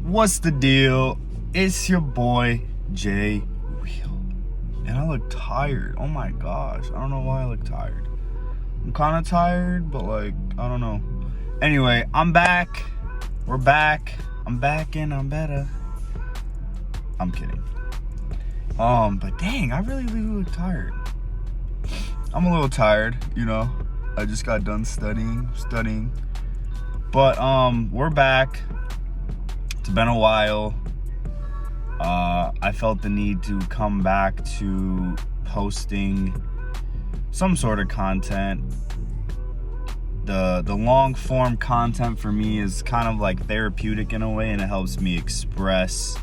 What's the deal? It's your boy Jay Real, and I look tired. Oh my gosh, I don't know why I look tired. I'm kind of tired, but like, I don't know. Anyway, I'm back. We're back. I'm back and I'm better. I'm kidding. But dang, I really look tired. I'm a little tired, you know. I just got done studying. But we're back. It's been a while. I felt the need to come back to posting some sort of content. The long form content for me is kind of like therapeutic in a way, and it helps me express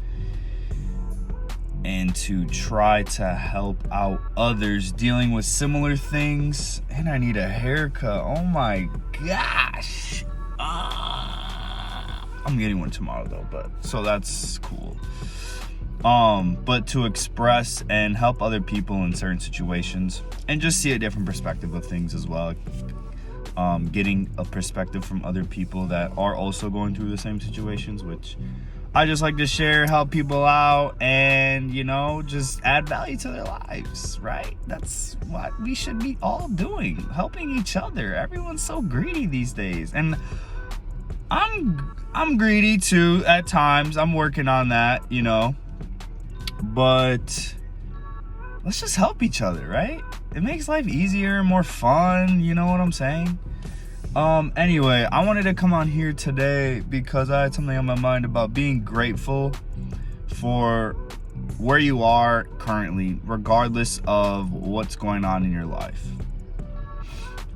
and to try to help out others dealing with similar things. And I need a haircut. Oh my gosh. I'm getting one tomorrow though, but so that's cool. But to express and help other people in certain situations and just see a different perspective of things as well. Getting a perspective from other people that are also going through the same situations, which I just like to share, help people out, and, you know, just add value to their lives, right? That's what we should be all doing, helping each other. Everyone's so greedy these days, and I'm greedy too at times. I'm working on that, you know, but let's just help each other, right? It makes life easier and more fun, you know what I'm saying? Anyway, I wanted to come on here today because I had something on my mind about being grateful for where you are currently, regardless of what's going on in your life.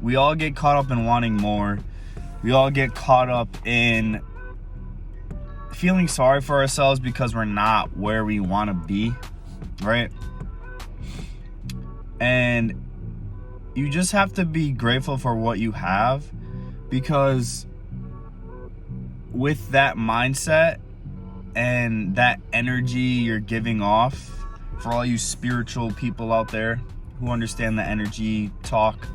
We all get caught up in wanting more. We all get caught up in feeling sorry for ourselves because we're not where we want to be, right? And you just have to be grateful for what you have, because with that mindset and that energy you're giving off, for all you spiritual people out there who understand the energy talk,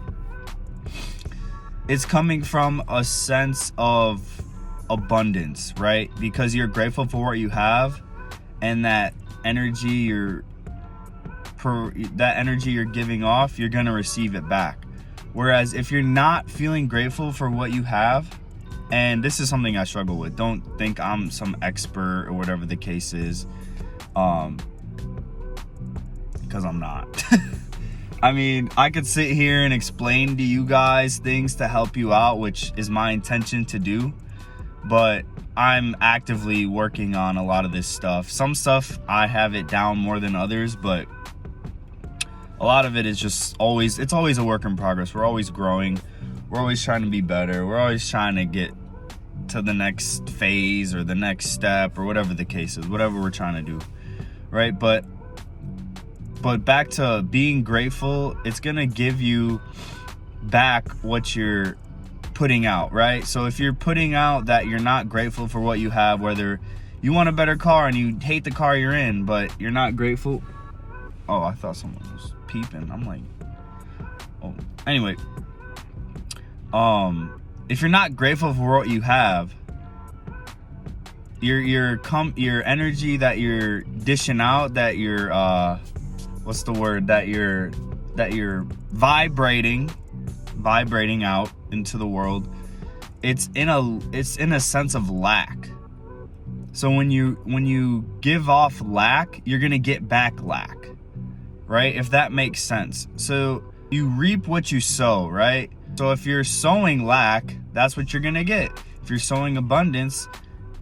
it's coming from a sense of abundance, right? Because you're grateful for what you have, and that energy you're giving off, you're gonna receive it back. Whereas if you're not feeling grateful for what you have, and this is something I struggle with, don't think I'm some expert or whatever the case is, because I'm not. I mean, I could sit here and explain to you guys things to help you out, which is my intention to do, but I'm actively working on a lot of this stuff. Some stuff I have it down more than others, but a lot of it is just it's always a work in progress. We're always growing. We're always trying to be better. We're always trying to get to the next phase or the next step or whatever the case is, whatever we're trying to do, right? But back to being grateful, it's going to give you back what you're putting out, right? So if you're putting out that you're not grateful for what you have, whether you want a better car and you hate the car you're in, but you're not grateful. Oh, I thought someone was peeping. I'm like, oh. Anyway, if you're not grateful for what you have, your energy that you're dishing out, that you're what's the word, that you're vibrating out into the world, it's in a sense of lack. So when you give off lack, you're gonna get back lack, right? If that makes sense. So you reap what you sow, right? So if you're sowing lack, that's what you're gonna get. If you're sowing abundance,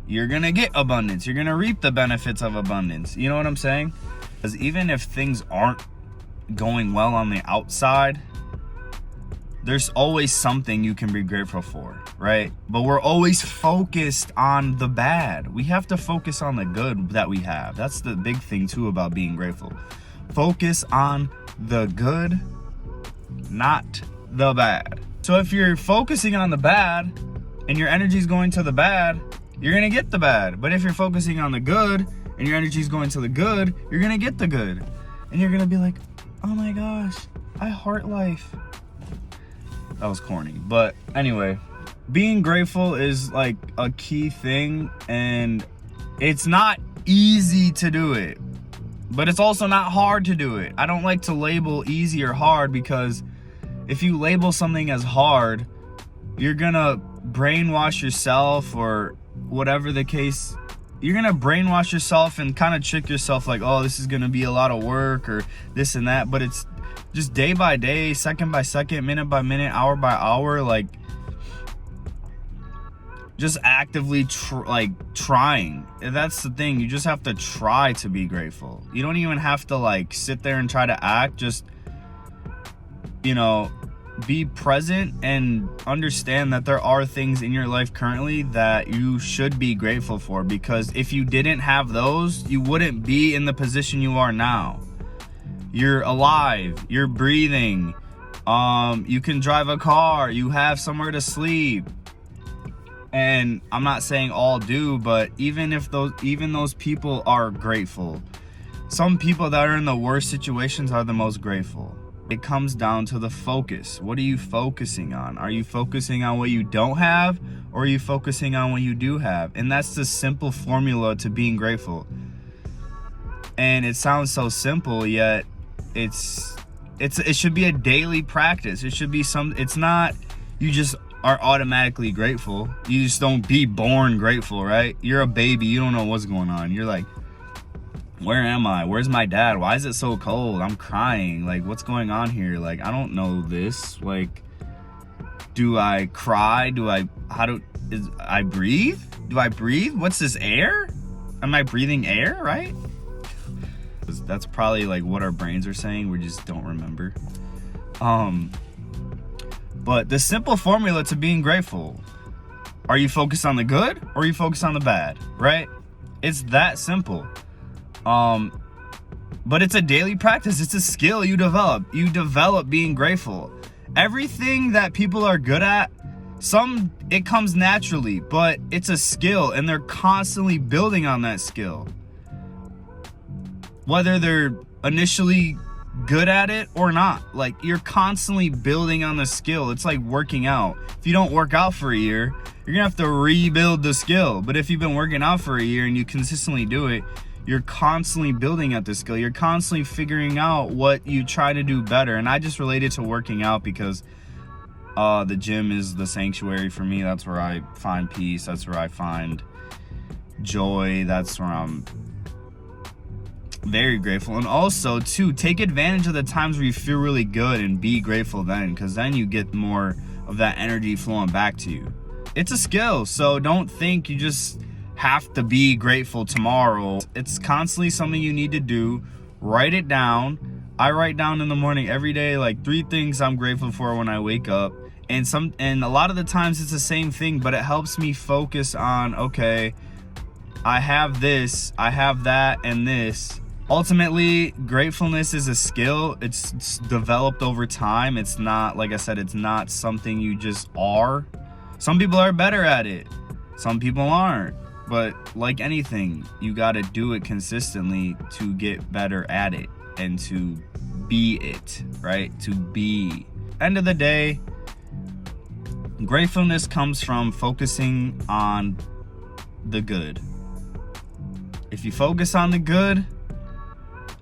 you're gonna get abundance. You're gonna reap the benefits of abundance. You know what I'm saying? Because even if things aren't going well on the outside, there's always something you can be grateful for, right? But we're always focused on the bad. We have to focus on the good that we have. That's the big thing too about being grateful. Focus on the good, not the bad. So if you're focusing on the bad and your energy is going to the bad, you're gonna get the bad. But if you're focusing on the good and your energy is going to the good, you're gonna get the good. And you're gonna be like, oh my gosh, I heart life. That was corny. But anyway, being grateful is like a key thing, and It's not easy to do it, but it's also not hard to do it. I don't like to label easy or hard, because if you label something as hard, you're gonna brainwash yourself, or whatever the case. You're gonna brainwash yourself and kind of trick yourself like, oh, this is gonna be a lot of work or this and that. But it's just day by day, second by second, minute by minute, hour by hour, like just actively trying. That's the thing. You just have to try to be grateful. You don't even have to like sit there and try to act. Just, you know, be present and understand that there are things in your life currently that you should be grateful for, because if you didn't have those, you wouldn't be in the position you are now. You're alive, you're breathing, you can drive a car, you have somewhere to sleep. And I'm not saying all do, but even those people are grateful. Some people that are in the worst situations are the most grateful. It comes down to the focus. What are you focusing on? Are you focusing on what you don't have, or are you focusing on what you do have? And that's the simple formula to being grateful. And it sounds so simple, yet it should be a daily practice. It should be it's not you just are automatically grateful. You just don't be born grateful, right? You're a baby, you don't know what's going on. You're like, where am I? Where's my dad? Why is it so cold? I'm crying. Like, what's going on here? Like, I don't know this. Like, do I cry? I breathe? Do I breathe? What's this, air? Am I breathing air, right? That's probably like what our brains are saying. We just don't remember. But the simple formula to being grateful: are you focused on the good, or are you focused on the bad, right? It's that simple. But it's a daily practice. It's a skill you develop. You develop being grateful. Everything that people are good at, it comes naturally, but it's a skill, and they're constantly building on that skill. Whether they're initially good at it or not, like, you're constantly building on the skill. It's like working out. If you don't work out for a year, you're gonna have to rebuild the skill. But if you've been working out for a year and you consistently do it, you're constantly building at the skill. You're constantly figuring out what you try to do better. And I just relate it to working out because the gym is the sanctuary for me. That's where I find peace. That's where I find joy. That's where I'm very grateful. And also, too, take advantage of the times where you feel really good and be grateful then, because then you get more of that energy flowing back to you. It's a skill, so don't think you just have to be grateful tomorrow. It's constantly something you need to do. Write it down. I write down in the morning every day like 3 things I'm grateful for when I wake up. And a lot of the times it's the same thing, but it helps me focus on, okay, I have this, I have that, and this. Ultimately, gratefulness is a skill. It's developed over time. It's not, like I said, it's not something you just are. Some people are better at it. Some people aren't. But like anything, you got to do it consistently to get better at it and to be it, right? To be. End of the day, gratefulness comes from focusing on the good. If you focus on the good,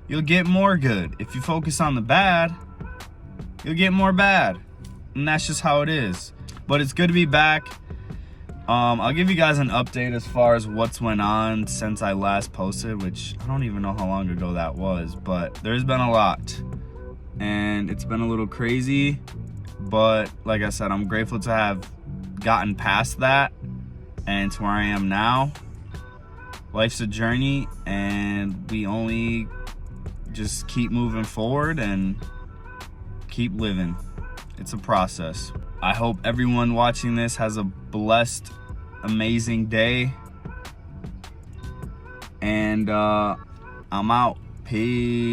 you'll get more good. If you focus on the bad, you'll get more bad. And that's just how it is. But it's good to be back. I'll give you guys an update as far as what's went on since I last posted, which I don't even know how long ago that was, but there's been a lot. And it's been a little crazy, but like I said, I'm grateful to have gotten past that and to where I am now. Life's a journey, and we only just keep moving forward and keep living. It's a process. I hope everyone watching this has a blessed, amazing day. And I'm out. Peace.